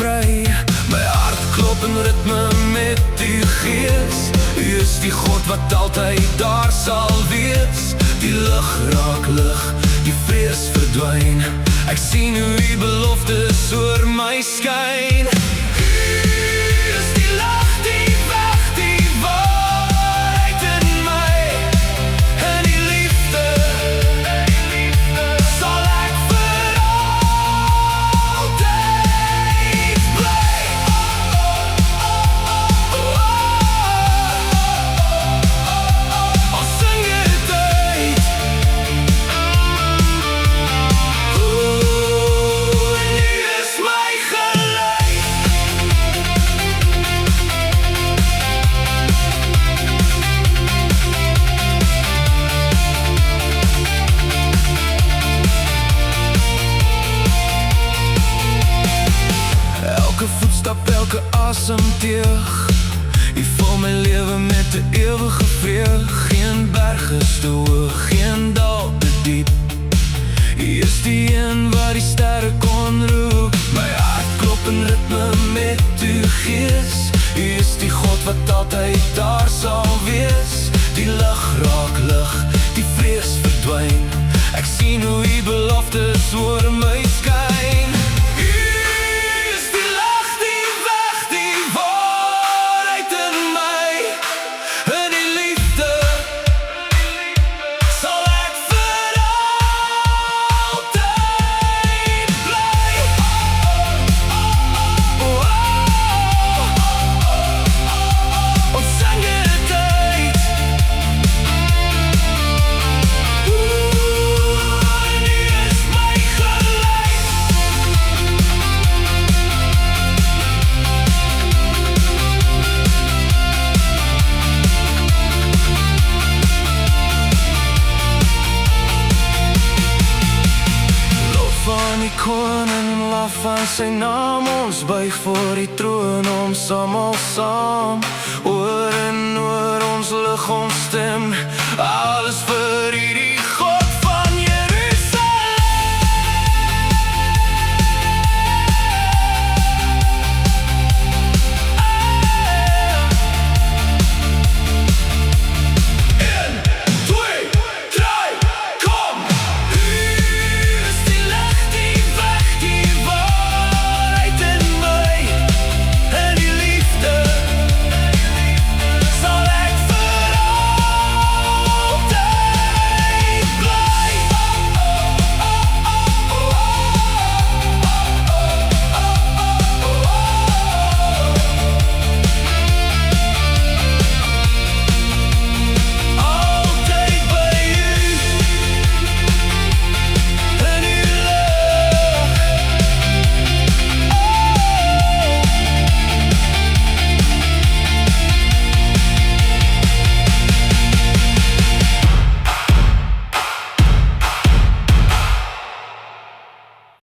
vry. My hart klop in ritme met die gees. U is die God wat altyd daar sal wees. Die lig raak lig, die vrees verdwyn. Ek sien hoe u beloftes oor my skyn. Elke voetstap, elke asemteug, u vul my lewe met 'n ewige vreug. Geen berg is te hoog, geen dal te diep. U is die een wat die sterre kon roep. My hart klop in ritme met uw gees. U is die God wat altyd daar sal wees. Die lig raak lig, die vrees verdwyn. Ek sien hoe u beloftes oor my skyn. Die koning laf van sy naam, ons buig voor die troon, ons almal saam. Oor en oor ons lig ons stem, alles vir hierdie